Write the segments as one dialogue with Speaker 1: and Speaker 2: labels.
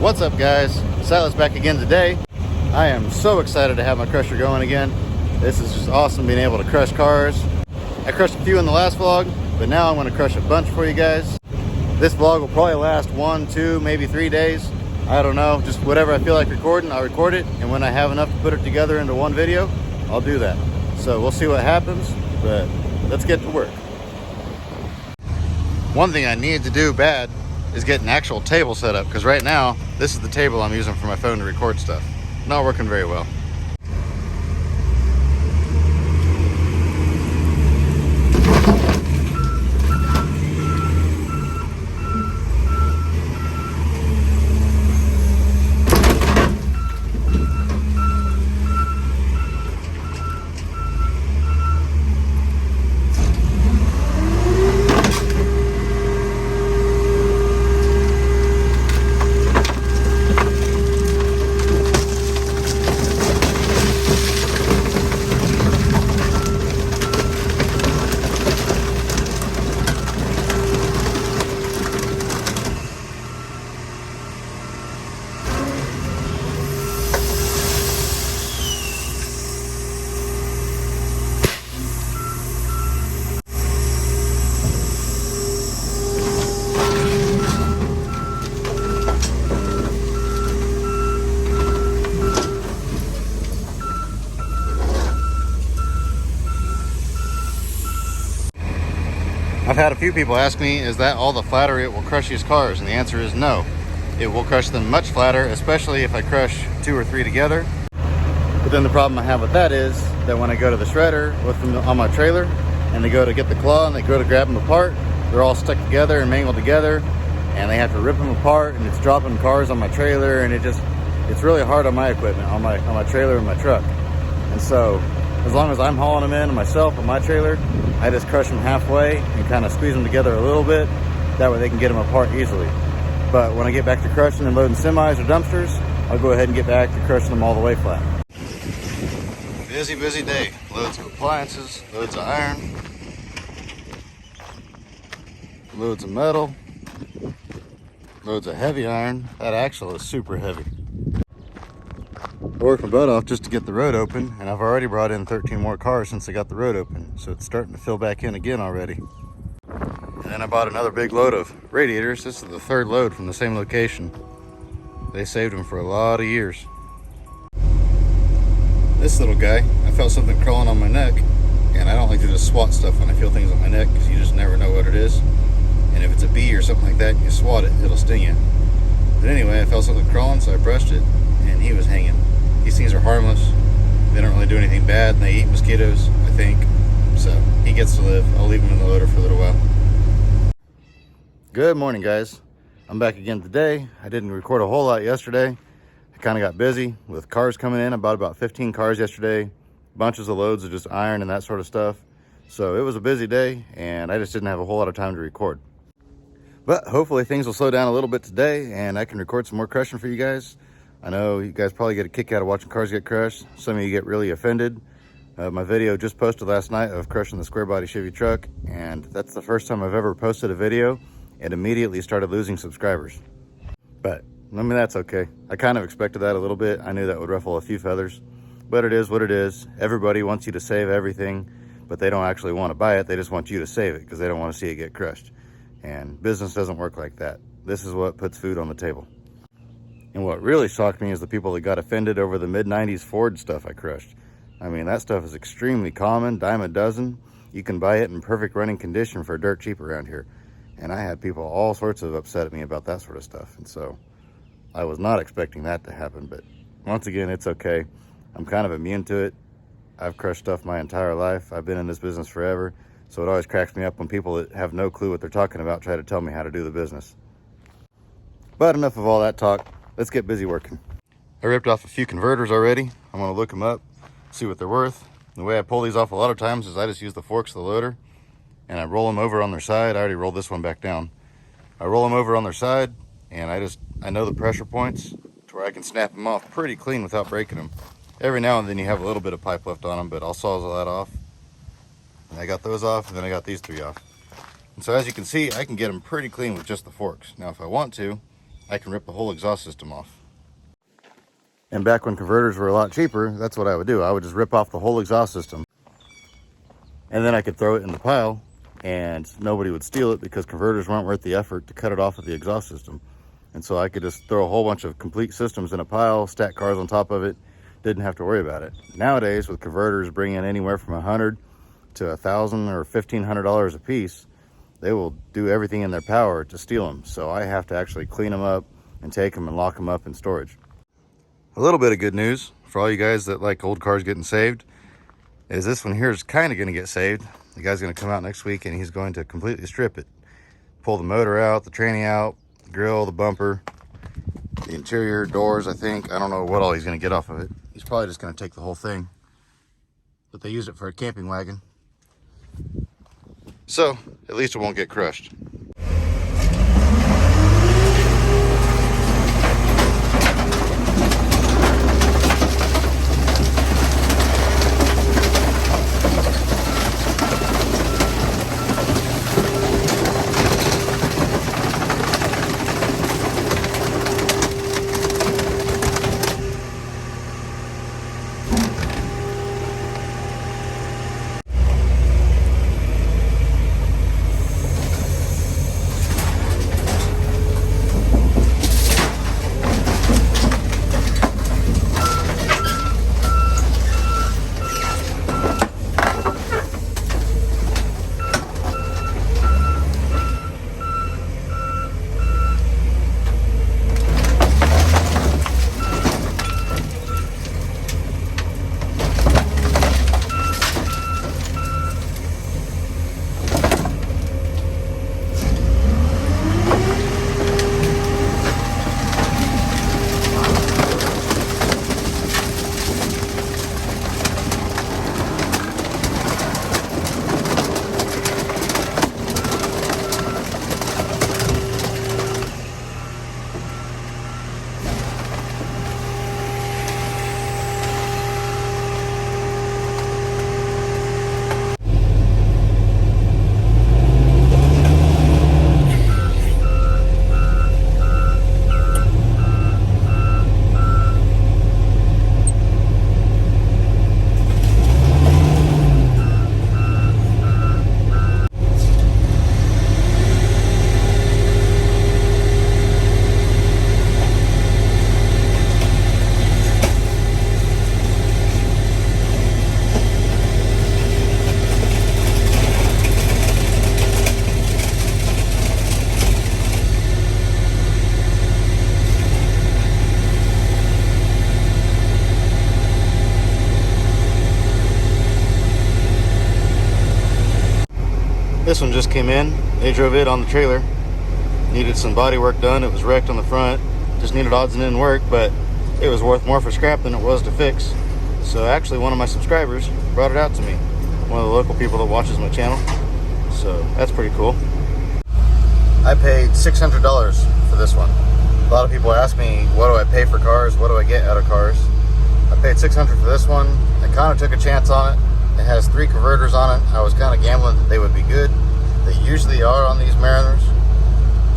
Speaker 1: What's up, guys? Silas back again today. I am so excited to have my crusher going again. This is just awesome being able to crush cars. I crushed a few in the last vlog, but now I'm going to crush a bunch for you guys. This vlog will probably last 1, 2, maybe 3 days. I don't know, just whatever I feel like recording, I'll record it. And when I have enough to put it together into one video, I'll do that. So we'll see what happens, but let's get to work. One thing I need to do bad is get an actual table set up, because right now this is the table I'm using for my phone to record stuff. Not working very well. I've had a few people ask me, is that all the flatter it will crush these cars? And the answer is no. It will crush them much flatter, especially if I crush 2 or 3 together. But then the problem I have with that is that when I go to the shredder with them on my trailer and they go to get the claw and they go to grab them apart, they're all stuck together and mangled together, and they have to rip them apart, and it's dropping cars on my trailer, and it's really hard on my equipment, on my trailer and my truck. And so as long as I'm hauling them in myself on my trailer, I just crush them halfway and kind of squeeze them together a little bit. That way they can get them apart easily. But when I get back to crushing and loading semis or dumpsters, I'll go ahead and get back to crushing them all the way flat. Busy day. Loads of appliances, loads of iron, loads of metal, loads of heavy iron. That axle is super heavy. I worked my butt off just to get the road open, and I've already brought in 13 more cars since I got the road open, so it's starting to fill back in again already. And then I bought another big load of radiators. This is the 3rd load from the same location. They saved them for a lot of years. This little guy, I felt something crawling on my neck, and I don't like to just swat stuff when I feel things on my neck, because you just never know what it is. And if it's a bee or something like that, and you swat it, it'll sting you. But anyway, I felt something crawling, so I brushed it, and he was hanging. These things are harmless. They don't really do anything bad, and they eat mosquitoes, I think. So he gets to live. I'll leave him in the loader for a little while. Good morning, guys. I'm back again today. I didn't record a whole lot yesterday. I kind of got busy with cars coming in. I bought about 15 cars yesterday. Bunches of loads of just iron and that sort of stuff. So it was a busy day, and I just didn't have a whole lot of time to record. But hopefully things will slow down a little bit today, and I can record some more crushing for you guys. I know you guys probably get a kick out of watching cars get crushed. Some of you get really offended. My video just posted last night of crushing the square body Chevy truck, and that's the first time I've ever posted a video and immediately started losing subscribers. But I mean, that's okay. I kind of expected that a little bit. I knew that would ruffle a few feathers, but it is what it is. Everybody wants you to save everything, but they don't actually want to buy it. They just want you to save it because they don't want to see it get crushed. And business doesn't work like that. This is what puts food on the table. And what really shocked me is the people that got offended over the mid-90s Ford stuff I crushed. I mean, that stuff is extremely common, dime a dozen. You can buy it in perfect running condition for dirt cheap around here. And I had people all sorts of upset at me about that sort of stuff. And so I was not expecting that to happen. But once again, it's okay. I'm kind of immune to it. I've crushed stuff my entire life. I've been in this business forever. So it always cracks me up when people that have no clue what they're talking about try to tell me how to do the business. But enough of all that talk. Let's get busy working. I ripped off a few converters already. I'm gonna look them up, see what they're worth. The way I pull these off a lot of times is I just use the forks of the loader and I roll them over on their side. I already rolled this one back down. I roll them over on their side, and I know the pressure points to where I can snap them off pretty clean without breaking them. Every now and then you have a little bit of pipe left on them, but I'll sawzall that off. And I got those off, and then I got these 3 off. And so as you can see, I can get them pretty clean with just the forks. Now if I want to, I can rip the whole exhaust system off. And back when converters were a lot cheaper, that's what I would do. I would just rip off the whole exhaust system. And then I could throw it in the pile and nobody would steal it because converters weren't worth the effort to cut it off of the exhaust system. And so I could just throw a whole bunch of complete systems in a pile, stack cars on top of it, didn't have to worry about it. Nowadays, with converters bringing anywhere from $100 to $1,000 or $1,500 a piece, they will do everything in their power to steal them. So I have to actually clean them up and take them and lock them up in storage. A little bit of good news for all you guys that like old cars getting saved is this one here is kind of going to get saved. The guy's going to come out next week and he's going to completely strip it. Pull the motor out, the tranny out, the grill, the bumper, the interior, doors, I think. I don't know what all he's going to get off of it. He's probably just going to take the whole thing. But they use it for a camping wagon. So, at least it won't get crushed. This one just came in. They drove it on the trailer. Needed some body work done. It was wrecked on the front. Just needed odds and end work, but it was worth more for scrap than it was to fix. So actually one of my subscribers brought it out to me. One of the local people that watches my channel. So that's pretty cool. I paid $600 for this one. A lot of people ask me, what do I pay for cars? What do I get out of cars? I paid $600 for this one. I kind of took a chance on it. It has 3 converters on it. I was kind of gambling that they would be good. They usually are on these Mariners.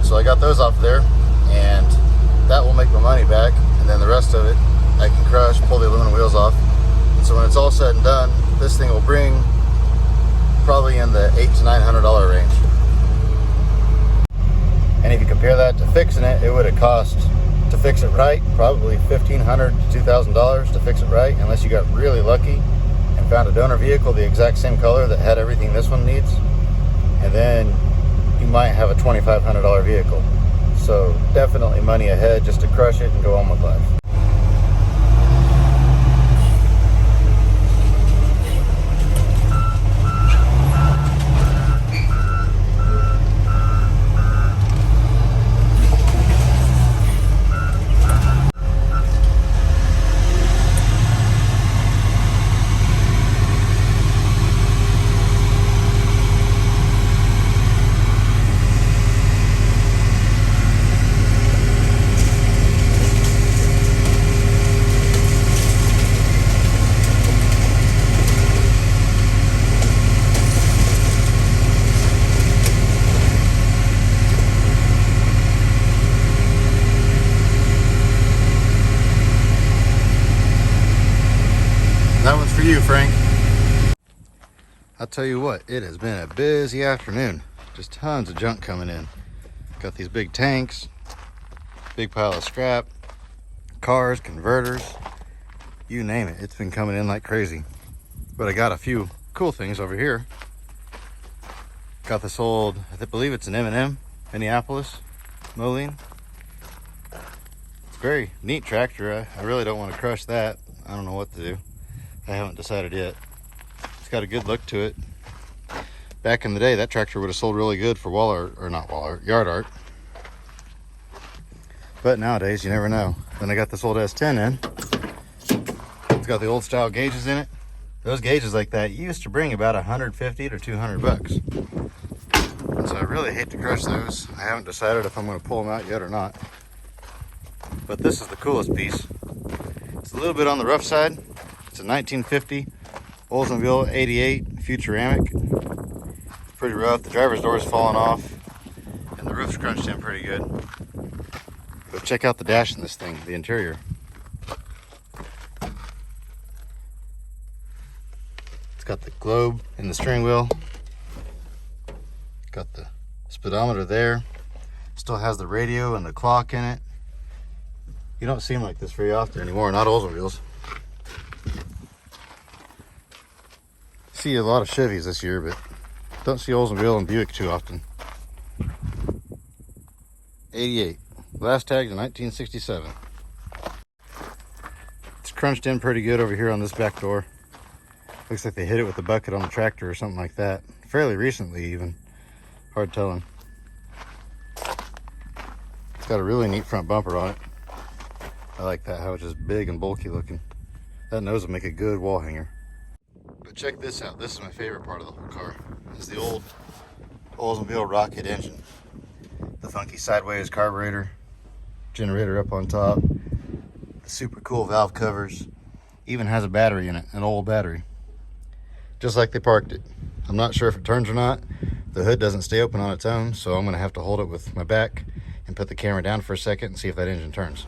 Speaker 1: So I got those off there, and that will make my money back. And then the rest of it, I can crush, pull the aluminum wheels off. And so when it's all said and done, this thing will bring probably in the $800 to $900 range. And if you compare that to fixing it, it would have cost, to fix it right, probably $1,500 to $2,000 to fix it right, unless you got really lucky and found a donor vehicle the exact same color that had everything this one needs. And then you might have a $2,500 vehicle. So definitely money ahead just to crush it and go on with life. you, Frank. I'll tell you what, it has been a busy afternoon. Just tons of junk coming in. Got these big tanks, big pile of scrap, cars, converters, you name it. It's been coming in like crazy. But I got a few cool things over here. Got this old, I believe it's an M&M, Minneapolis, Moline. It's a very neat tractor. I really don't want to crush that. I don't know what to do. I haven't decided yet. It's got a good look to it. Back in the day, that tractor would have sold really good for wall art, or not wall art, yard art. But nowadays, you never know. Then I got this old S10 in. It's got the old style gauges in it. Those gauges like that used to bring about 150 to 200 bucks. So I really hate to crush those. I haven't decided if I'm going to pull them out yet or not. But this is the coolest piece. It's a little bit on the rough side. It's a 1950 Oldsmobile 88 Futuramic. It's pretty rough. The driver's door is falling off and the roof's crunched in pretty good. But check out the dash in this thing, the interior. It's got the globe in the steering wheel. Got the speedometer there. Still has the radio and the clock in it. You don't see them like this very often anymore, not Oldsmobiles. See a lot of Chevys this year, but don't see Oldsmobile and Buick too often. 88. Last tagged in 1967. It's crunched in pretty good over here on this back door. Looks like they hit it with a bucket on the tractor or something like that. Fairly recently even. Hard telling. It's got a really neat front bumper on it. I like that, how it's just big and bulky looking. That nose will make a good wall hanger. But check this out. This is my favorite part of the whole car. This is the old Oldsmobile rocket engine. The funky sideways carburetor. Generator up on top. The super cool valve covers. Even has a battery in it, an old battery. Just like they parked it. I'm not sure if it turns or not. The hood doesn't stay open on its own, so I'm going to have to hold it with my back and put the camera down for a second and see if that engine turns.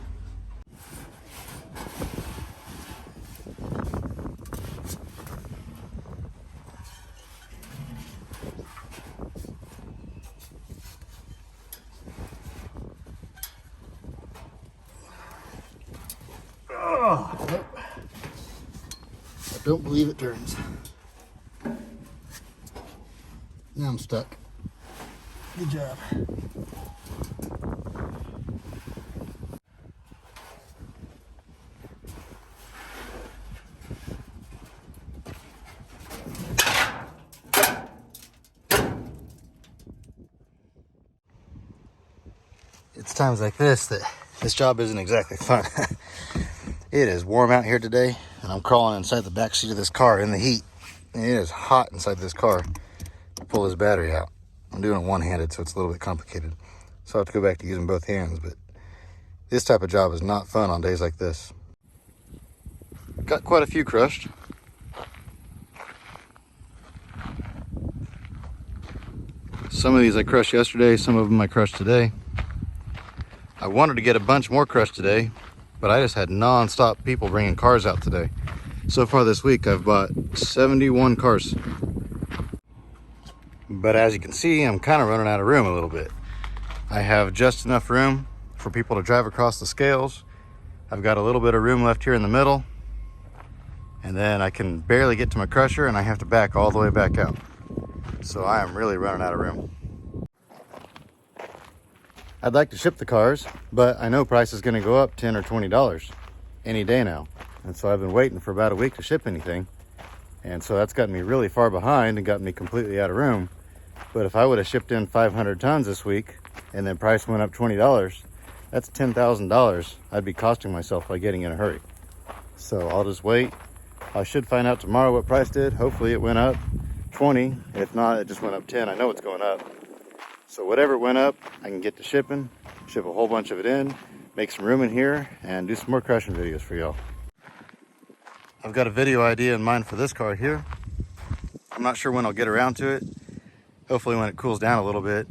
Speaker 1: Oh, nope. I don't believe it turns. Now I'm stuck. Good job. It's times like this that this job isn't exactly fun. It is warm out here today, and I'm crawling inside the back seat of this car in the heat. And it is hot inside this car to pull this battery out. I'm doing it one-handed, so it's a little bit complicated. So I have to go back to using both hands, but this type of job is not fun on days like this. Got quite a few crushed. Some of these I crushed yesterday, some of them I crushed today. I wanted to get a bunch more crushed today, but I just had non-stop people bringing cars out today. So far this week, I've bought 71 cars. But as you can see, I'm kind of running out of room a little bit. I have just enough room for people to drive across the scales. I've got a little bit of room left here in the middle. And then I can barely get to my crusher and I have to back all the way back out. So I am really running out of room. I'd like to ship the cars, but I know price is going to go up $10 or $20 any day now. And so I've been waiting for about a week to ship anything. And so that's gotten me really far behind and gotten me completely out of room. But if I would have shipped in 500 tons this week and then price went up $20, that's $10,000 I'd be costing myself by getting in a hurry. So I'll just wait. I should find out tomorrow what price did. Hopefully it went up 20. If not, it just went up 10. I know it's going up. So whatever went up, I can get to shipping, ship a whole bunch of it in, make some room in here, and do some more crushing videos for y'all. I've got a video idea in mind for this car here. I'm not sure when I'll get around to it. Hopefully when it cools down a little bit,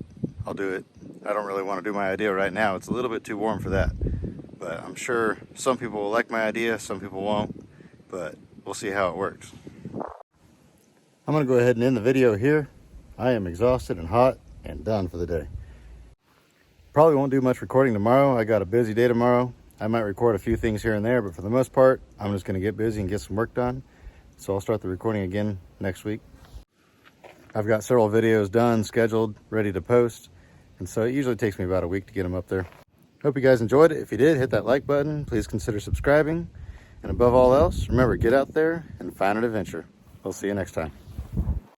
Speaker 1: I'll do it. I don't really want to do my idea right now. It's a little bit too warm for that. But I'm sure some people will like my idea, some people won't. But we'll see how it works. I'm gonna go ahead and end the video here. I am exhausted and hot and done for the day. Probably won't do much recording tomorrow. I got a busy day tomorrow. I might record a few things here and there, but for the most part, I'm just gonna get busy and get some work done. So I'll start the recording again next week. I've got several videos done, scheduled, ready to post. And so it usually takes me about a week to get them up there. Hope you guys enjoyed it. If you did, hit that like button. Please consider subscribing. And above all else, remember, get out there and find an adventure. We'll see you next time.